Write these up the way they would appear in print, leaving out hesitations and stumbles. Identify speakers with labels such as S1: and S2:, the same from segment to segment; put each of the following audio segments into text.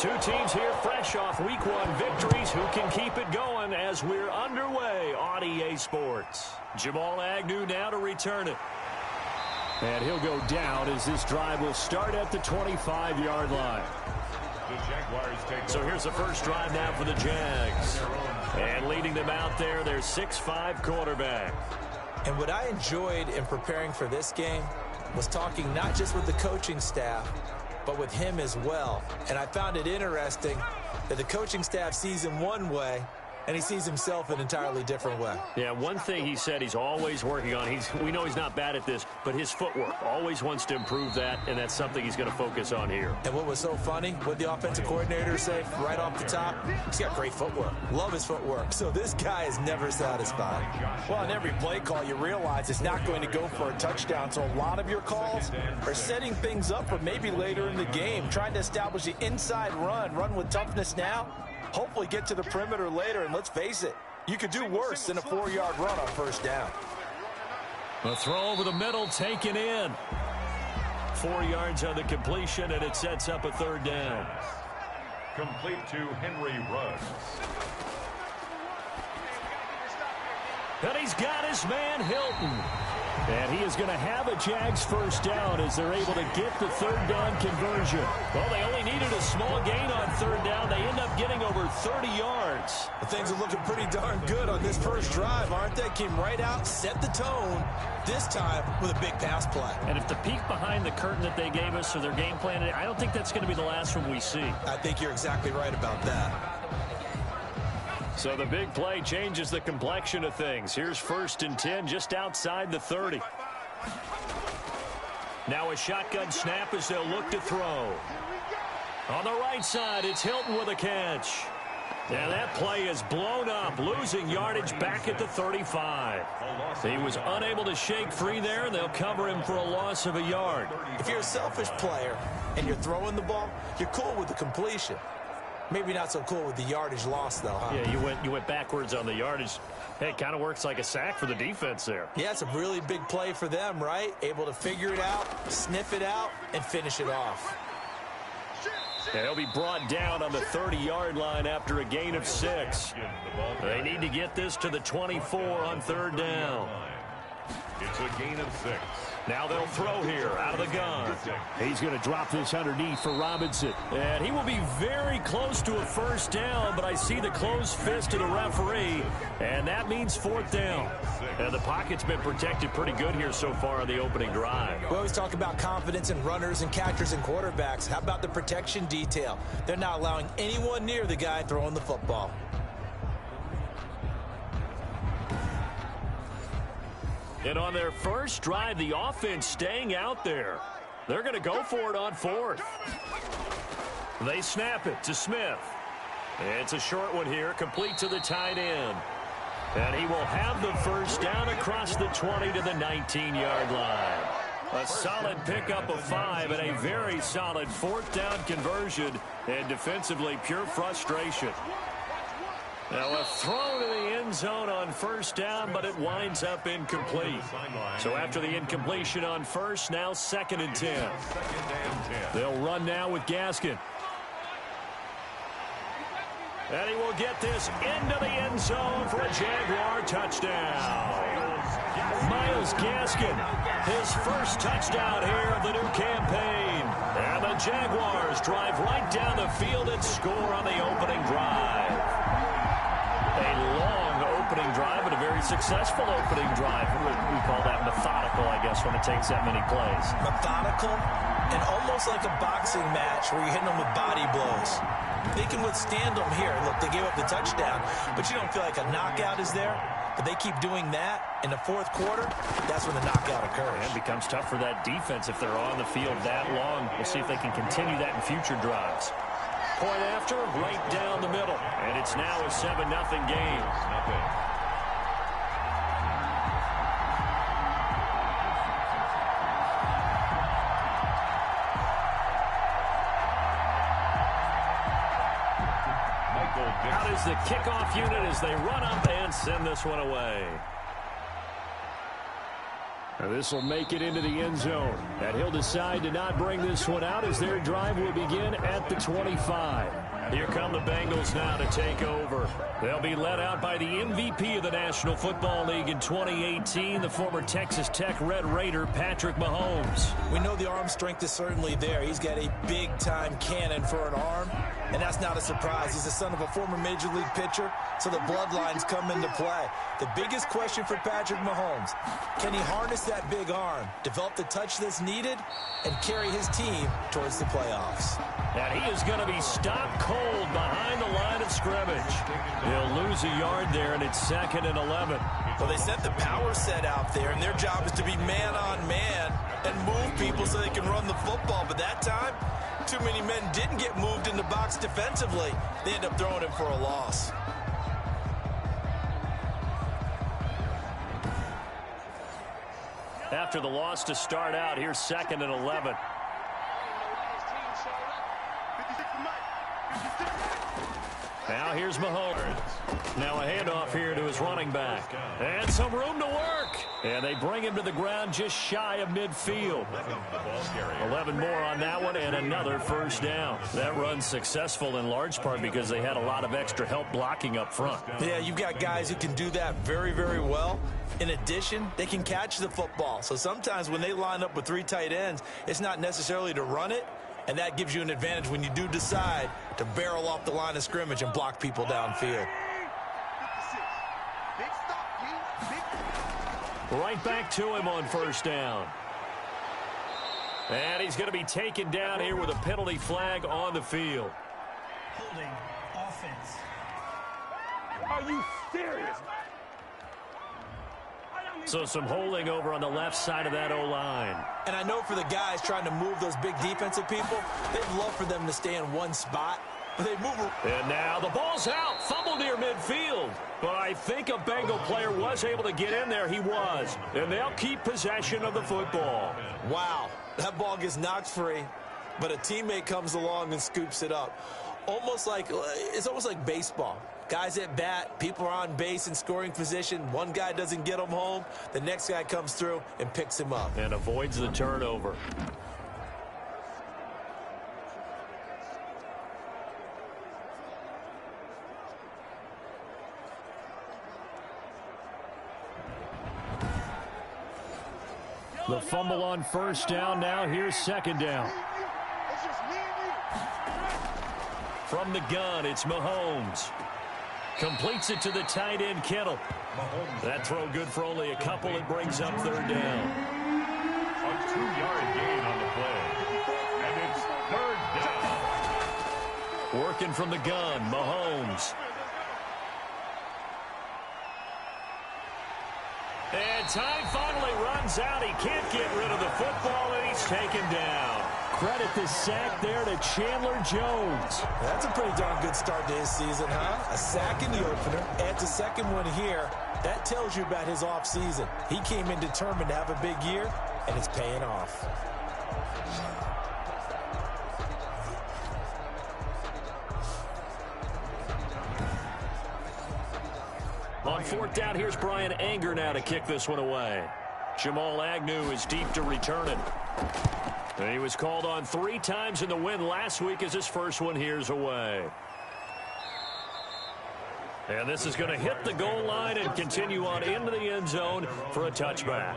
S1: Two teams here fresh off Week 1 victories. Who can keep it going as we're underway on EA Sports? Jamal Agnew now to return it. And he'll go down as this drive will start at the 25-yard line. So here's the first drive now for the Jags. And leading them out there, their 6'5" quarterback.
S2: And what I enjoyed in preparing for this game was talking not just with the coaching staff, but with him as well. And I found it interesting that the coaching staff sees him one way, and he sees himself an entirely different way.
S1: Yeah, one thing he said he's always working on, we know he's not bad at this, but his footwork, always wants to improve that, and that's something he's going to focus on here.
S2: And what was so funny, what the offensive coordinator say right off the top, he's got great footwork. Love his footwork. So this guy is never satisfied.
S3: Well, in every play call, you realize it's not going to go for a touchdown, so a lot of your calls are setting things up for maybe later in the game, trying to establish the inside run with toughness now, hopefully get to the perimeter later, and let's face it, you could do worse than a 4-yard run on first down.
S1: A throw over the middle taken in. 4 yards on the completion, and it sets up a third down.
S4: Complete to Henry Ruggs.
S1: And he's got his man Hilton. And he is going to have a Jags first down as they're able to get the third down conversion. Well, they only needed a small gain on third down. They end up getting over 30 yards.
S2: Well, things are looking pretty darn good on this first drive, aren't they? Came right out, set the tone, this time with a big pass play.
S1: And if the peek behind the curtain that they gave us or their game plan, I don't think that's going to be the last one we see.
S2: I think you're exactly right about that.
S1: So the big play changes the complexion of things. Here's 1st and 10 just outside the 30. Now a shotgun snap as they'll look to throw. On the right side, it's Hilton with a catch. And that play is blown up, losing yardage back at the 35. He was unable to shake free there, and they'll cover him for a loss of a yard.
S2: If you're a selfish player and you're throwing the ball, you're cool with the completion. Maybe not so cool with the yardage loss, though, huh?
S1: Yeah, you went backwards on the yardage. Hey, it kind of works like a sack for the defense there.
S2: Yeah, it's a really big play for them, right? Able to figure it out, sniff it out, and finish it off.
S1: And he'll be brought down on the 30-yard line after a gain of 6. They need to get this to the 24 on third down.
S4: It's a gain of 6.
S1: Now they'll throw here out of the gun. He's going to drop this underneath for Robinson. And he will be very close to a first down, but I see the closed fist of the referee, and that means 4th down. And the pocket's been protected pretty good here so far on the opening drive.
S2: We always talk about confidence in runners and catchers and quarterbacks. How about the protection detail? They're not allowing anyone near the guy throwing the football.
S1: And on their first drive, the offense staying out there. They're going to go for it on 4th. They snap it to Smith. It's a short one here, complete to the tight end. And he will have the first down across the 20 to the 19-yard line. A solid pickup of 5 and a very solid 4th down conversion. And defensively, pure frustration. Now a throw to the end zone on first down, but it winds up incomplete. So after the incompletion on first, now 2nd and 10. They'll run now with Gaskin. And he will get this into the end zone for a Jaguar touchdown. Myles Gaskin, his first touchdown here of the new campaign. And the Jaguars drive right down the field and score on the opening drive. A long opening drive, but a very successful opening drive. We call that methodical, I guess, when it takes that many plays.
S2: Methodical and almost like a boxing match where you're hitting them with body blows. They can withstand them here. Look, they gave up the touchdown, but you don't feel like a knockout is there. But they keep doing that in the 4th quarter. That's when the knockout occurs.
S1: And it becomes tough for that defense if they're on the field that long. We'll see if they can continue that in future drives. Point after, right down the middle. And it's now a 7-0 game. Out is the kickoff unit as they run up and send this one away. This will make it into the end zone. And he'll decide to not bring this one out as their drive will begin at the 25. Here come the Bengals now to take over. They'll be led out by the MVP of the National Football League in 2018, the former Texas Tech Red Raider, Patrick Mahomes.
S2: We know the arm strength is certainly there. He's got a big-time cannon for an arm, and that's not a surprise. He's the son of a former Major League pitcher, so the bloodlines come into play. The biggest question for Patrick Mahomes, can he harness that big arm, develop the touch that's needed, and carry his team towards the playoffs?
S1: And he is going to be stopped cold behind the line of scrimmage. He'll lose a yard there, and it's 2nd and 11.
S2: Well, they sent the power set out there, and their job is to be man-on-man and move people so they can run the football. But that time, too many men didn't get moved in the box defensively. They end up throwing him for a loss.
S1: After the loss to start out, here's 2nd and 11. Now here's Mahomes. Now a handoff here to his running back. And some room to work. And they bring him to the ground just shy of midfield. 11 more on that one and another first down. That run's successful in large part because they had a lot of extra help blocking up front.
S2: Yeah, you've got guys who can do that very, very well. In addition, they can catch the football. So sometimes when they line up with 3 tight ends, it's not necessarily to run it. And that gives you an advantage when you do decide to barrel off the line of scrimmage and block people downfield.
S1: Right back to him on first down. And he's going to be taken down here with a penalty flag on the field.
S5: Holding offense.
S3: Are you serious?
S1: So some holding over on the left side of that O-line.
S2: And I know for the guys trying to move those big defensive people, they'd love for them to stay in one spot. But they move.
S1: And now the ball's out. Fumble near midfield. But I think a Bengal player was able to get in there. He was. And they'll keep possession of the football.
S2: Wow. That ball gets knocked free, but a teammate comes along and scoops it up. It's almost like baseball. Guys at bat, people are on base in scoring position. One guy doesn't get him home. The next guy comes through and picks him up.
S1: And avoids the turnover. The fumble on first down. Now here's 2nd down. From the gun, it's Mahomes. Completes it to the tight end, Kittle. That throw good for only a couple. It brings up 3rd down.
S4: A 2-yard gain on the play. And it's 3rd down.
S1: Working from the gun, Mahomes. And time finally runs out. He can't get rid of the football, and he's taken down. Credit the sack there to Chandler Jones.
S2: That's a pretty darn good start to his season, huh? A sack in the opener, adds a second one here. That tells you about his offseason. He came in determined to have a big year, and it's paying off.
S1: On 4th down, here's Brian Anger now to kick this one away. Jamal Agnew is deep to return it. And he was called on 3 times in the win last week as his first one here's away. And this is going to hit the goal line and continue on into the end zone for a touchback.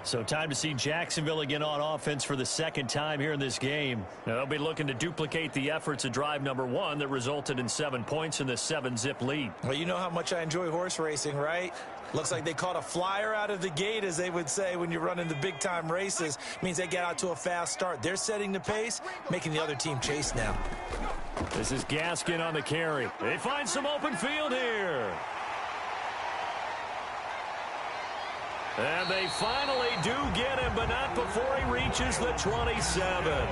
S1: So time to see Jacksonville again on offense for the 2nd time here in this game. Now, they'll be looking to duplicate the efforts of drive number 1 that resulted in 7 points in the 7-zip lead.
S2: Well, you know how much I enjoy horse racing, right? Looks like they caught a flyer out of the gate, as they would say when you're running the big-time races. Means they get out to a fast start. They're setting the pace, making the other team chase now.
S1: This is Gaskin on the carry. They find some open field here. And they finally do get him, but not before he reaches the 27.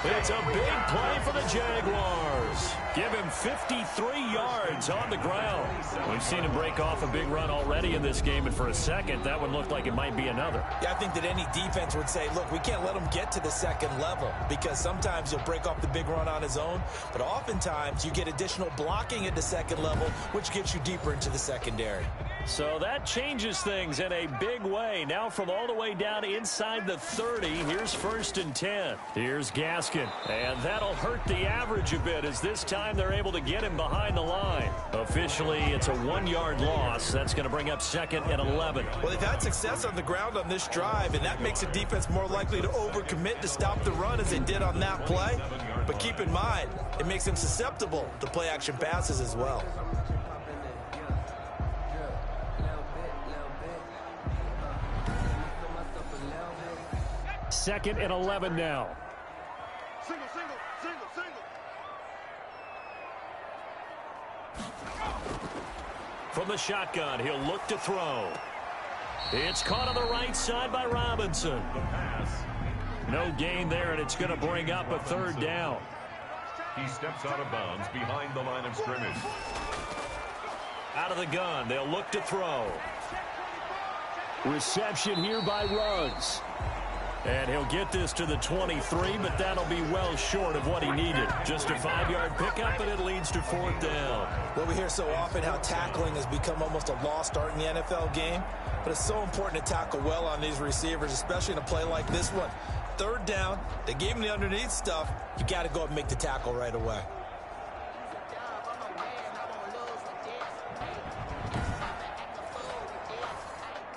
S1: It's a big play for the Jaguars. Give him 53 yards on the ground. We've seen him break off a big run already in this game, and for a second, that one looked like it might be another.
S2: Yeah, I think that any defense would say, look, we can't let him get to the second level, because sometimes he'll break off the big run on his own, but oftentimes you get additional blocking at the second level, which gets you deeper into the secondary.
S1: So that changes things in a big way. Now from all the way down inside the 30, here's 1st and 10. Here's Gaskin, and that'll hurt the average a bit as this time they're able to get him behind the line. Officially, it's a 1-yard loss. That's going to bring up 2nd and 11.
S2: Well, they've had success on the ground on this drive, and that makes a defense more likely to overcommit to stop the run as they did on that play. But keep in mind, it makes them susceptible to play-action passes as well.
S1: 2nd and 11 now.
S4: Single.
S1: From the shotgun, he'll look to throw. It's caught on the right side by Robinson.
S4: The pass.
S1: No gain there, and it's going to bring up a 3rd down.
S4: He steps out of bounds behind the line of scrimmage.
S1: Out of the gun, they'll look to throw. Reception here by Ruggs. And he'll get this to the 23, but that'll be well short of what he needed. Just a 5-yard pickup, and it leads to 4th down.
S2: Well, we hear so often how tackling has become almost a lost art in the NFL game, but it's so important to tackle well on these receivers, especially in a play like this one. 3rd down, they gave him the underneath stuff. You got to go and make the tackle right away.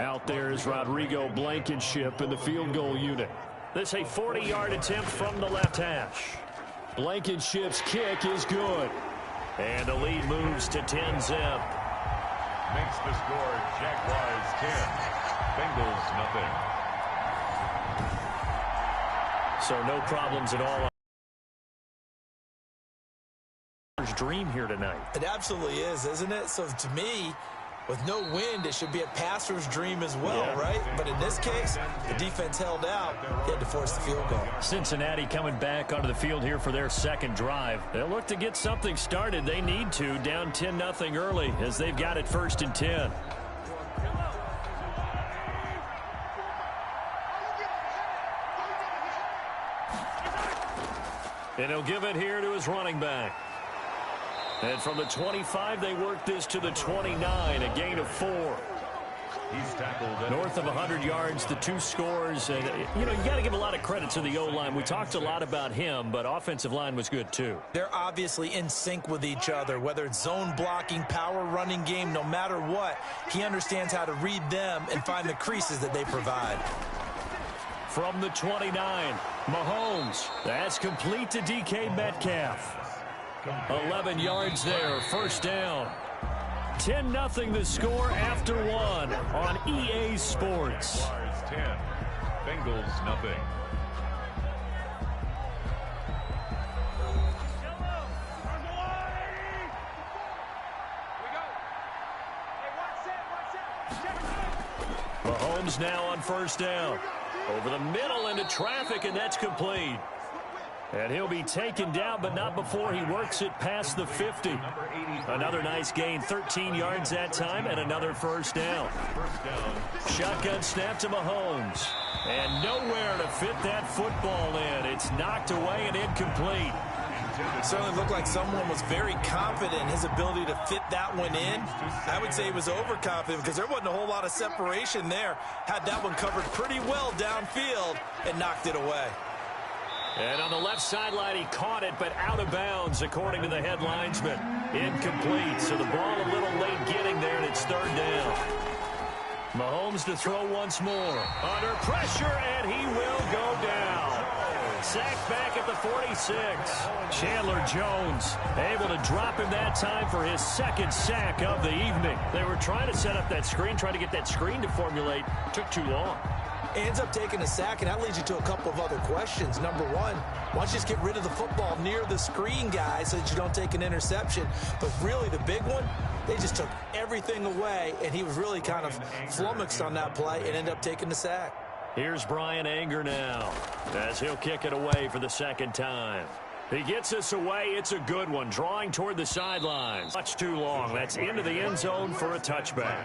S1: Out there is Rodrigo Blankenship in the field goal unit. This a 40-yard attempt from the left hash. Blankenship's kick is good. And the lead moves to 10-zip.
S4: Makes the score Jaguars 10. Bengals nothing.
S1: So no problems at all. Dream here tonight.
S2: It absolutely is, isn't it? So to me, with no wind, it should be a passer's dream as well, right? But in this case, the defense held out. They had to force the field goal.
S1: Cincinnati coming back onto the field here for their 2nd drive. They'll look to get something started. They need to, down 10-0 early as they've got it 1st and 10. And he'll give it here to his running back. And from the 25, they work this to the 29, a gain of 4.
S4: He's tackled
S1: North of 100 yards, the 2 scores. And, you got to give a lot of credit to the O-line. We talked a lot about him, but offensive line was good, too.
S2: They're obviously in sync with each other, whether it's zone blocking, power running game, no matter what. He understands how to read them and find the creases that they provide.
S1: From the 29, Mahomes. That's complete to DK Metcalf. 11 yards there, 1st down. 10-0 the score after 1 on EA Sports.
S4: Jaguars 10. Bengals nothing.
S1: Mahomes now on 1st down. Over the middle into traffic, and that's complete. And he'll be taken down, but not before he works it past the 50. Another nice gain, 13 yards that time, and another 1st down. Shotgun snap to Mahomes. And nowhere to fit that football in. It's knocked away and incomplete.
S2: It certainly looked like someone was very confident in his ability to fit that one in. I would say he was overconfident because there wasn't a whole lot of separation there. Had that one covered pretty well downfield and knocked it away.
S1: And on the left sideline, he caught it, but out of bounds, according to the head linesman. Incomplete, so the ball a little late getting there, and it's 3rd down. Mahomes to throw once more. Under pressure, and he will go down. Sacked back at the 46. Chandler Jones able to drop him that time for his 2nd sack of the evening. They were trying to set up that screen, trying to get that screen to formulate. Took too long.
S2: Ends up taking a sack, and that leads you to a couple of other questions. Number one, why don't you just get rid of the football near the screen guy so that you don't take an interception? But really the big one, they just took everything away, and he was really kind of flummoxed on that play and ended up taking the sack.
S1: Here's Brian Anger now as he'll kick it away for the second time. He gets this away. It's a good one. Drawing toward the sidelines. Much too long. That's into the end zone for a touchback.